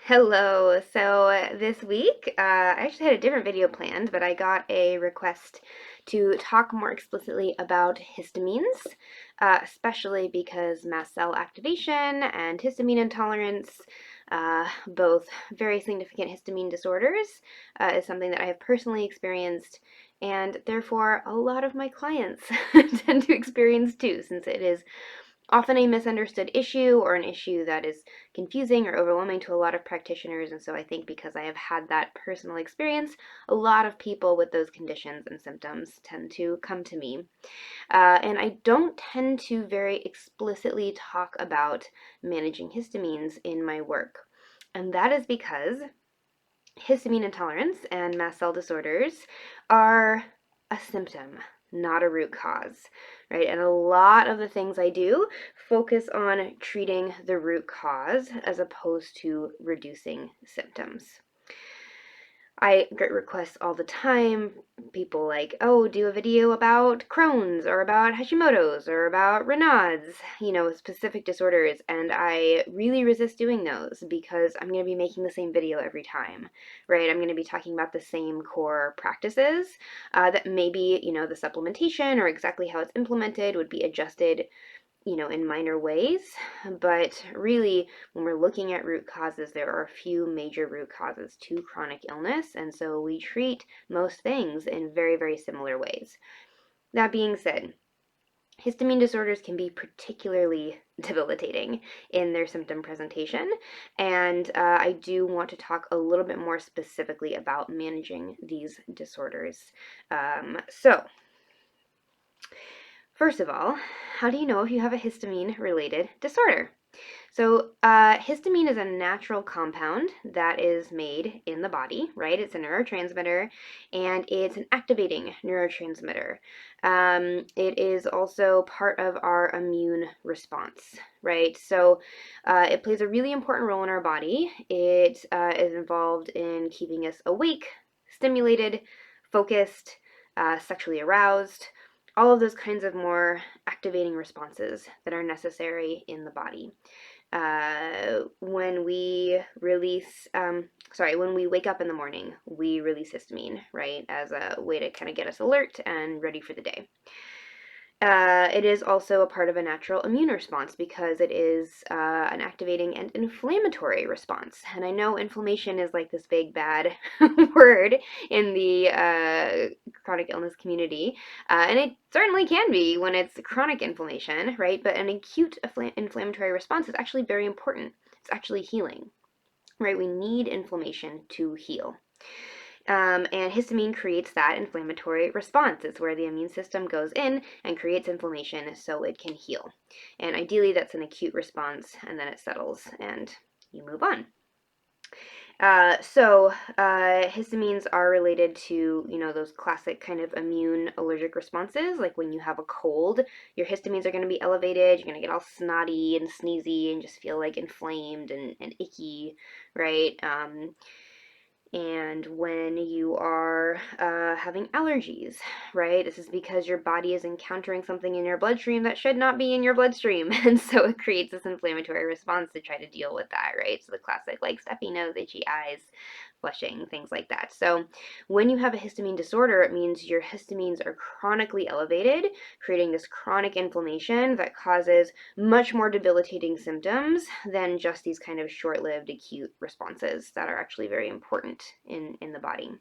Hello. So this week, I actually had a different video planned, but I got a request to talk more explicitly about histamines, especially because mast cell activation and histamine intolerance, both very significant histamine disorders, is something that I have personally experienced, and therefore a lot of my clients tend to experience too, since it is often a misunderstood issue or an issue that is confusing or overwhelming to a lot of practitioners. And so I think because I have had that personal experience, a lot of people with those conditions and symptoms tend to come to me. And I don't tend to very explicitly talk about managing histamines in my work. And that is because histamine intolerance and mast cell disorders are a symptom, not a root cause, right? And a lot of the things I do focus on treating the root cause as opposed to reducing symptoms. I get requests all the time. People like, oh, do a video about Crohn's or about Hashimoto's or about Raynaud's, specific disorders. And I really resist doing those because I'm going to be making the same video every time, right? I'm going to be talking about the same core practices that maybe, the supplementation or exactly how it's implemented would be adjusted in minor ways. But really, when we're looking at root causes, there are a few major root causes to chronic illness. And so we treat most things in very, very similar ways. That being said, histamine disorders can be particularly debilitating in their symptom presentation, and I do want to talk a little bit more specifically about managing these disorders. So, first of all, how do you know if you have a histamine-related disorder? So, histamine is a natural compound that is made in the body, right? It's a neurotransmitter, and it's an activating neurotransmitter. It is also part of our immune response, right? So, it plays a really important role in our body. It is involved in keeping us awake, stimulated, focused, sexually aroused, all of those kinds of more activating responses that are necessary in the body. When we when we wake up in the morning, we release histamine, right, as a way to kind of get us alert and ready for the day. It is also a part of a natural immune response because it is an activating and inflammatory response. And I know inflammation is like this big bad word in the chronic illness community, and it certainly can be when it's chronic inflammation, right? But an acute inflammatory response is actually very important. It's actually healing, right? We need inflammation to heal. And histamine creates that inflammatory response. It's where the immune system goes in and creates inflammation so it can heal. And ideally, that's an acute response, and then it settles and you move on. Histamines are related to, those classic kind of immune allergic responses. Like when you have a cold, your histamines are going to be elevated. You're going to get all snotty and sneezy and just feel like inflamed and icky, right? And when you are having allergies, right? This is because your body is encountering something in your bloodstream that should not be in your bloodstream. And so it creates this inflammatory response to try to deal with that, right? So the classic like stuffy nose, itchy eyes, flushing, things like that. So when you have a histamine disorder, it means your histamines are chronically elevated, creating this chronic inflammation that causes much more debilitating symptoms than just these kind of short-lived acute responses that are actually very important in the body.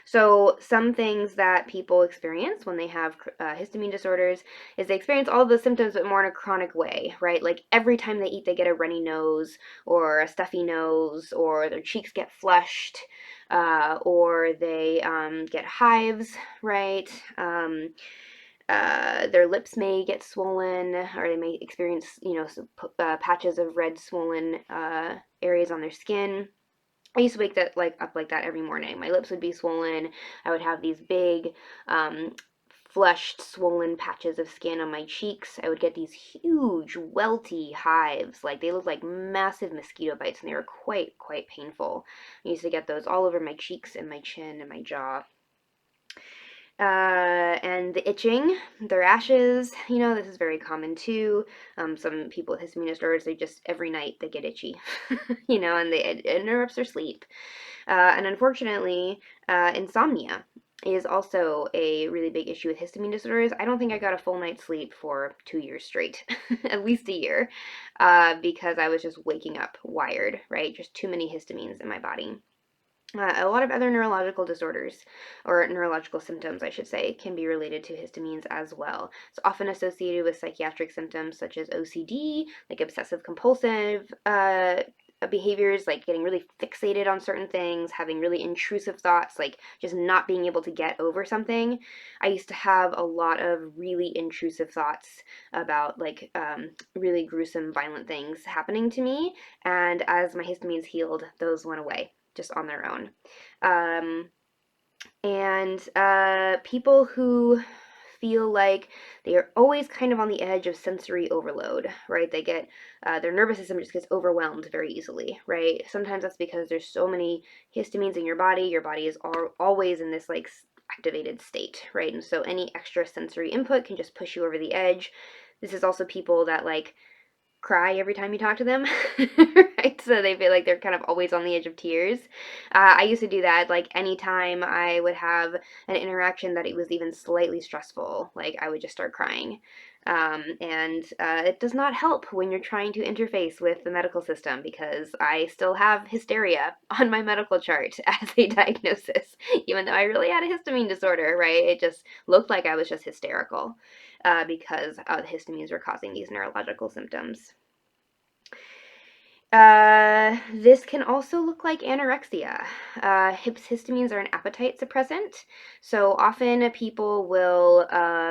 So some things that people experience when they have histamine disorders is they experience all of the symptoms but more in a chronic way, right? Like every time they eat, they get a runny nose or a stuffy nose, or their cheeks get flushed, or they get hives, right? Their lips may get swollen, or they may experience, patches of red swollen areas on their skin. I used to wake that up like that every morning. My lips would be swollen. I would have these big, flushed, swollen patches of skin on my cheeks. I would get these huge, welty hives. Like they looked like massive mosquito bites, and they were quite painful. I used to get those all over my cheeks and my chin and my jaw. And the itching, the rashes, this is very common too. Some people with histamine disorders, they just every night they get itchy, and it interrupts their sleep. And unfortunately, insomnia is also a really big issue with histamine disorders. I don't think I got a full night's sleep for 2 years straight, at least a year, because I was just waking up wired, right? Just too many histamines in my body. A lot of other neurological disorders, or neurological symptoms, I should say, can be related to histamines as well. It's often associated with psychiatric symptoms such as OCD, like obsessive compulsive behaviors, like getting really fixated on certain things, having really intrusive thoughts, like just not being able to get over something. I used to have a lot of really intrusive thoughts about really gruesome, violent things happening to me, and as my histamines healed, those went away just on their own. Um, and People who feel like they are always kind of on the edge of sensory overload, right? They get their nervous system just gets overwhelmed very easily, right? Sometimes that's because there's so many histamines in your body. Your body is always in this like activated state, right? And so any extra sensory input can just push you over the edge. This is also people that like cry every time you talk to them, right? So they feel like they're kind of always on the edge of tears. I used to do that, like anytime I would have an interaction that it was even slightly stressful, like I would just start crying. It does not help when you're trying to interface with the medical system because I still have hysteria on my medical chart as a diagnosis, even though I really had a histamine disorder, right? It just looked like I was just hysterical because the histamines were causing these neurological symptoms. This can also look like anorexia. Histamines are an appetite suppressant, so often people will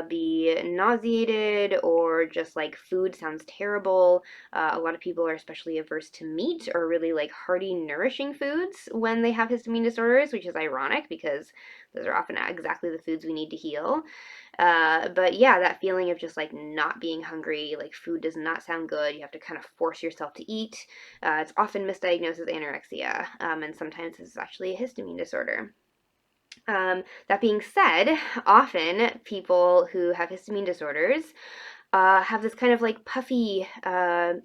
be nauseated or just like food sounds terrible. A lot of people are especially averse to meat or really like hearty, nourishing foods when they have histamine disorders, which is ironic because those are often exactly the foods we need to heal. But yeah, that feeling of just like not being hungry, like food does not sound good. You have to kind of force yourself to eat. It's often misdiagnosed as anorexia, and sometimes it's actually a histamine disorder. That being said, often people who have histamine disorders have this kind of like puffy,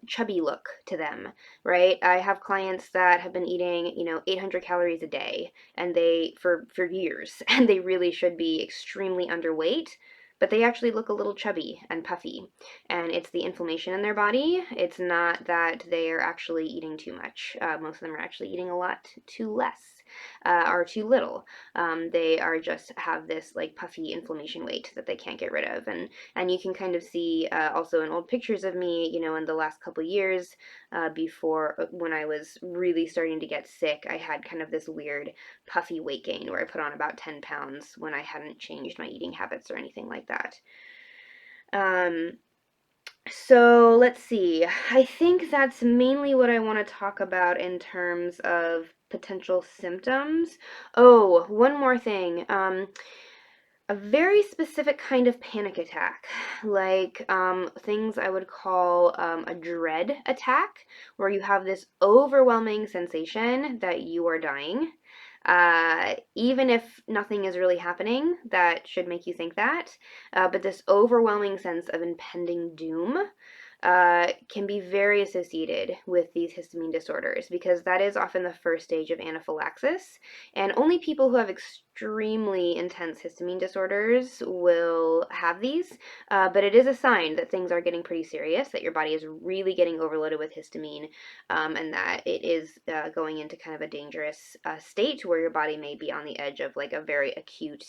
chubby look to them, right? I have clients that have been eating, 800 calories a day, and they for years, and they really should be extremely underweight, but they actually look a little chubby and puffy, and it's the inflammation in their body. It's not that they are actually eating too much. Most of them are actually eating a lot too less. Or too little. They are just have this like puffy inflammation weight that they can't get rid of, and you can kind of see also in old pictures of me, in the last couple years before when I was really starting to get sick, I had kind of this weird puffy weight gain where I put on about 10 pounds when I hadn't changed my eating habits or anything like that. Um, so let's see. I think that's mainly what I want to talk about in terms of potential symptoms. Oh, one more thing. A very specific kind of panic attack, like things I would call a dread attack, where you have this overwhelming sensation that you are dying. Even if nothing is really happening, that should make you think that. But this overwhelming sense of impending doom can be very associated with these histamine disorders because that is often the first stage of anaphylaxis. And only people who have extremely intense histamine disorders will have these. But it is a sign that things are getting pretty serious, that your body is really getting overloaded with histamine, and that it is going into kind of a dangerous state where your body may be on the edge of like a very acute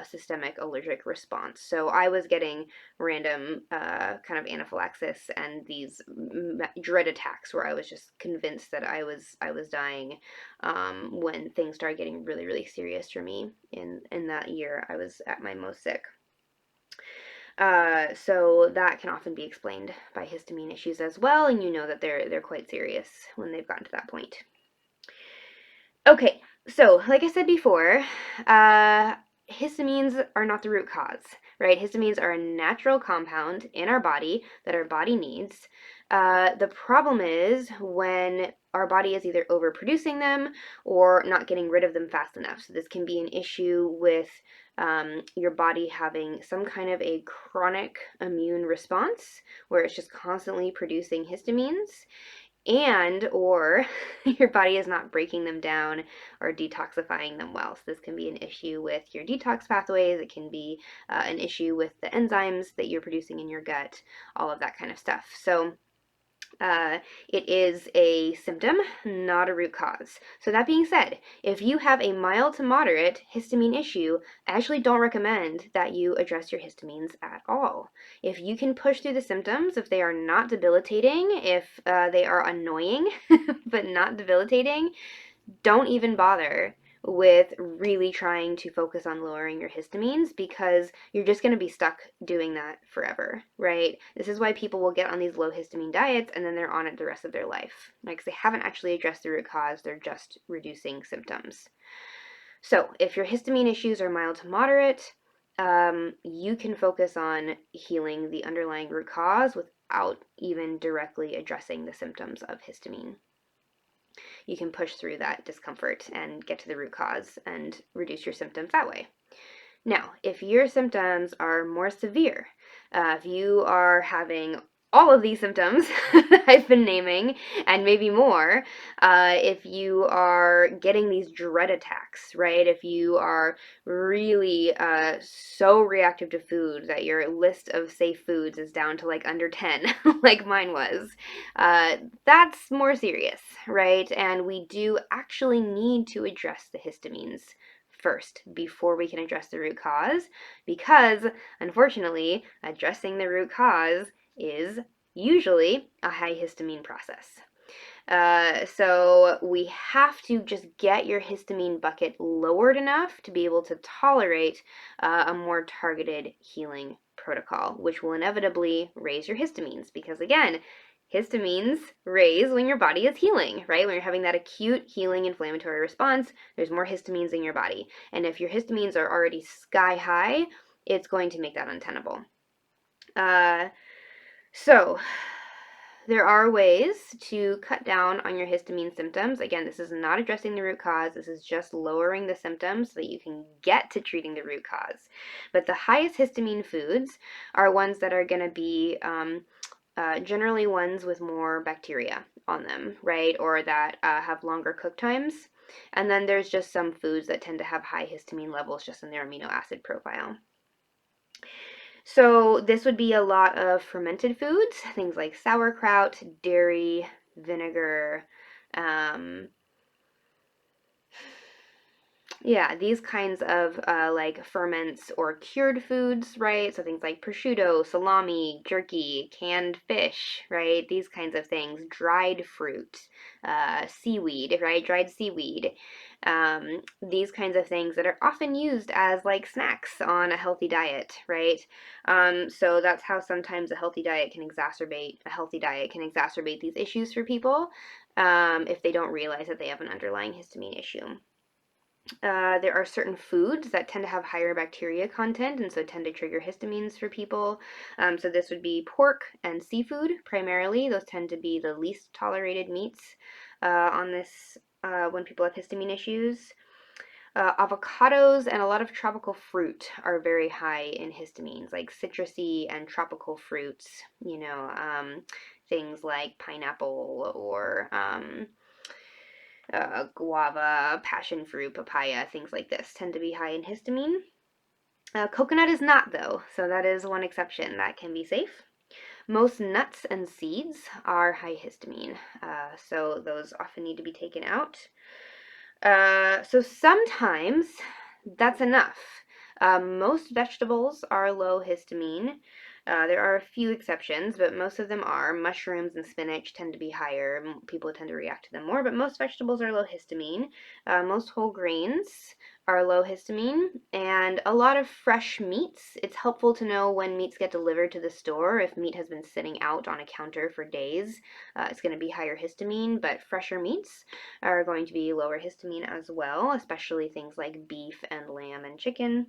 systemic allergic response. So I was getting random kind of anaphylaxis and these dread attacks where I was just convinced that I was dying when things started getting really really serious for me in that year I was at my most sick. So that can often be explained by histamine issues as well, and you know that they're quite serious when they've gotten to that point. Okay, so like I said before, histamines are not the root cause, right? Histamines are a natural compound in our body that our body needs. The problem is when our body is either overproducing them or not getting rid of them fast enough. So this can be an issue with your body having some kind of a chronic immune response where it's just constantly producing histamines, and or your body is not breaking them down or detoxifying them well. So this can be an issue with your detox pathways. It can be an issue with the enzymes that you're producing in your gut, all of that kind of stuff. So uh, it is a symptom, not a root cause. So that being said, if you have a mild to moderate histamine issue, I actually don't recommend that you address your histamines at all. If you can push through the symptoms, if they are not debilitating, if they are annoying but not debilitating, don't even bother with really trying to focus on lowering your histamines, because you're just going to be stuck doing that forever, right? This is why people will get on these low histamine diets and then they're on it the rest of their life. Like, 'cause they haven't actually addressed the root cause, they're just reducing symptoms. So, if your histamine issues are mild to moderate, you can focus on healing the underlying root cause without even directly addressing the symptoms of histamine. You can push through that discomfort and get to the root cause and reduce your symptoms that way. Now, if your symptoms are more severe, if you are having all of these symptoms that I've been naming and maybe more, if you are getting these dread attacks, right? If you are really so reactive to food that your list of safe foods is down to like under 10, like mine was, that's more serious, right? And we do actually need to address the histamines first before we can address the root cause, because unfortunately, addressing the root cause is usually a high histamine process. So we have to just get your histamine bucket lowered enough to be able to tolerate a more targeted healing protocol, which will inevitably raise your histamines, because again, histamines raise when your body is healing, right? When you're having that acute healing inflammatory response, there's more histamines in your body. And if your histamines are already sky high, it's going to make that untenable. So there are ways to cut down on your histamine symptoms. Again, this is not addressing the root cause. This is just lowering the symptoms so that you can get to treating the root cause. But the highest histamine foods are ones that are going to be generally ones with more bacteria on them, right? Or that have longer cook times. And then there's just some foods that tend to have high histamine levels just in their amino acid profile. So this would be a lot of fermented foods, things like sauerkraut, dairy, vinegar, um, yeah, these kinds of like ferments or cured foods, right? So things like prosciutto, salami, jerky, canned fish, right? These kinds of things, dried fruit, seaweed, right? Dried seaweed. These kinds of things that are often used as like snacks on a healthy diet, right? So that's how sometimes a healthy diet can exacerbate these issues for people if they don't realize that they have an underlying histamine issue. There are certain foods that tend to have higher bacteria content and so tend to trigger histamines for people. So this would be pork and seafood primarily. Those tend to be the least tolerated meats on this when people have histamine issues. Avocados and a lot of tropical fruit are very high in histamines, like citrusy and tropical fruits, things like pineapple or guava, passion fruit, papaya, things like this tend to be high in histamine. Coconut is not, though, so that is one exception. That can be safe. Most nuts and seeds are high histamine, so those often need to be taken out. So sometimes that's enough. Most vegetables are low histamine. There are a few exceptions, but most of them are. Mushrooms and spinach tend to be higher. People tend to react to them more, but most vegetables are low histamine. Most whole grains are low histamine, and a lot of fresh meats. It's helpful to know when meats get delivered to the store. If meat has been sitting out on a counter for days, it's going to be higher histamine, but fresher meats are going to be lower histamine as well, especially things like beef and lamb and chicken.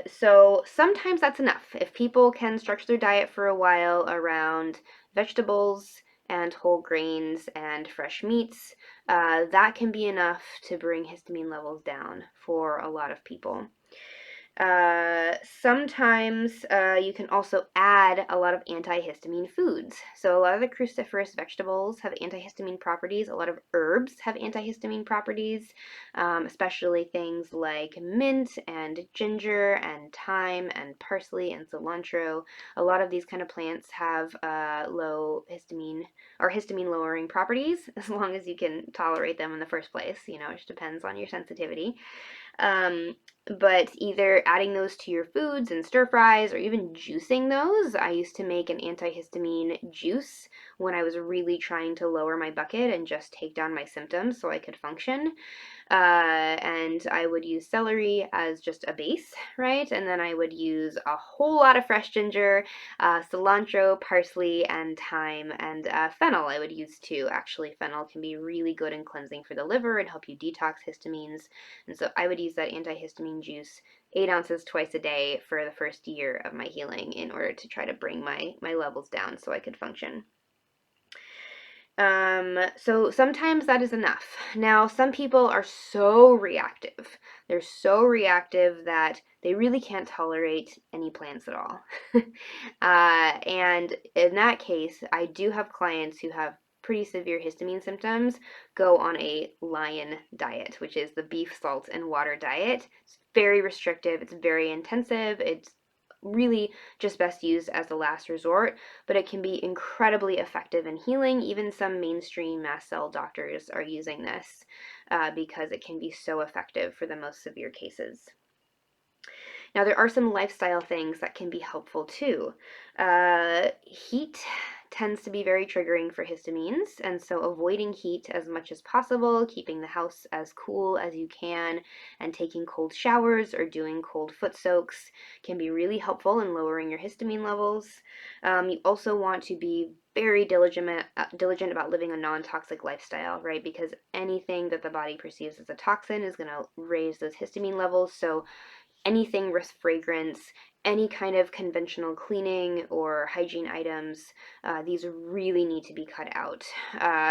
So sometimes that's enough. If people can structure their diet for a while around vegetables and whole grains and fresh meats, that can be enough to bring histamine levels down for a lot of people. Sometimes you can also add a lot of antihistamine foods. So a lot of the cruciferous vegetables have antihistamine properties. A lot of herbs have antihistamine properties, especially things like mint and ginger and thyme and parsley and cilantro. A lot of these kind of plants have low histamine or histamine lowering properties as long as you can tolerate them in the first place. You know, it just depends on your sensitivity. Um, but either adding those to your foods and stir fries or even juicing those. I used to make an antihistamine juice when I was really trying to lower my bucket and just take down my symptoms so I could function. And I would use celery as just a base, right? And then I would use a whole lot of fresh ginger, cilantro, parsley, and thyme, and fennel I would use too. Actually, fennel can be really good and cleansing for the liver and help you detox histamines. And so I would use that antihistamine juice 8 ounces twice a day for the first year of my healing in order to try to bring my levels down so I could function. So sometimes that is enough. Now, some people are so reactive. They're so reactive that they really can't tolerate any plants at all. And in that case, I do have clients who have pretty severe histamine symptoms go on a lion diet, which is the beef, salt, and water diet. It's very restrictive, it's very intensive, it's really just best used as a last resort, but it can be incredibly effective in healing. Even some mainstream mast cell doctors are using this because it can be so effective for the most severe cases. Now, there are some lifestyle things that can be helpful too. Heat tends to be very triggering for histamines, and so avoiding heat as much as possible, keeping the house as cool as you can, and taking cold showers or doing cold foot soaks can be really helpful in lowering your histamine levels. You also want to be very diligent about living a non-toxic lifestyle, right? Because anything that the body perceives as a toxin is going to raise those histamine levels. So anything with fragrance, any kind of conventional cleaning or hygiene items, these really need to be cut out.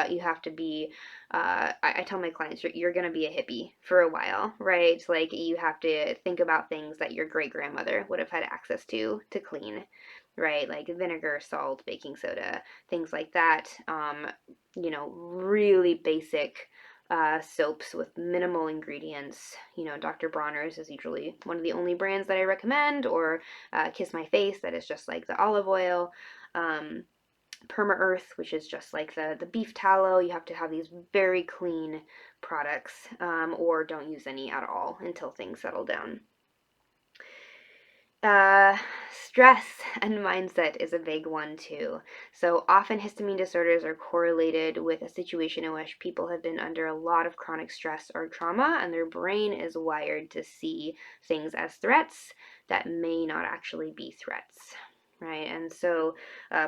You have to be, I tell my clients, you're going to be a hippie for a while, right? Like you have to think about things that your great grandmother would have had access to clean, right? Like vinegar, salt, baking soda, things like that. Really basic soaps with minimal ingredients. You know, Dr. Bronner's is usually one of the only brands that I recommend, or Kiss My Face, that is just like the olive oil. Perma Earth, which is just like the beef tallow. You have to have these very clean products, or don't use any at all until things settle down. Stress and mindset is a big one too. So often histamine disorders are correlated with a situation in which people have been under a lot of chronic stress or trauma, and their brain is wired to see things as threats that may not actually be threats. Right, and so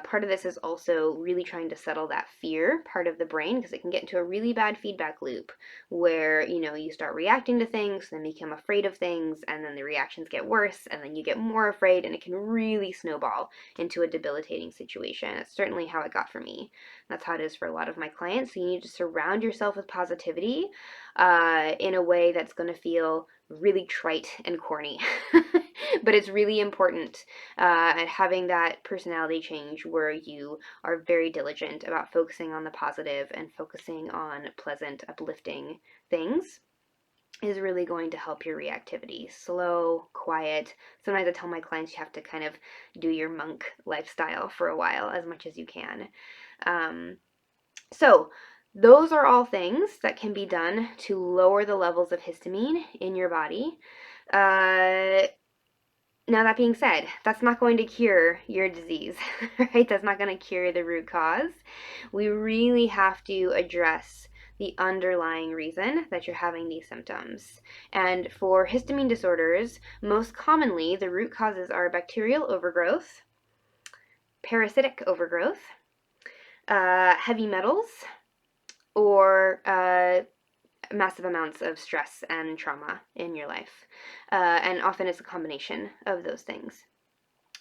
part of this is also really trying to settle that fear part of the brain because it can get into a really bad feedback loop where you start reacting to things, then become afraid of things, and then the reactions get worse, and then you get more afraid, and it can really snowball into a debilitating situation. It's certainly how it got for me. That's how it is for a lot of my clients. So you need to surround yourself with positivity in a way that's going to feel really trite and corny, but it's really important at having that personality change where you are very diligent about focusing on the positive and focusing on pleasant, uplifting things is really going to help your reactivity. Slow, quiet. Sometimes I tell my clients you have to kind of do your monk lifestyle for a while as much as you can. So those are all things that can be done to lower the levels of histamine in your body. Now, that being said, that's not going to cure your disease, right? That's not going to cure the root cause. We really have to address the underlying reason that you're having these symptoms. And for histamine disorders, most commonly the root causes are bacterial overgrowth, parasitic overgrowth, heavy metals, or massive amounts of stress and trauma in your life. And often it's a combination of those things.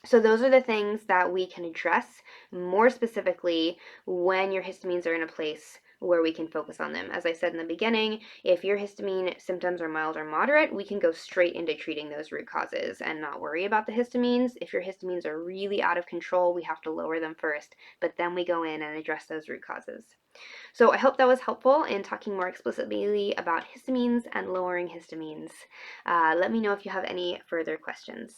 So those are the things that we can address more specifically when your histamines are in a place where we can focus on them. As I said in the beginning, if your histamine symptoms are mild or moderate, we can go straight into treating those root causes and not worry about the histamines. If your histamines are really out of control, we have to lower them first, but then we go in and address those root causes. So I hope that was helpful in talking more explicitly about histamines and lowering histamines. Let me know if you have any further questions.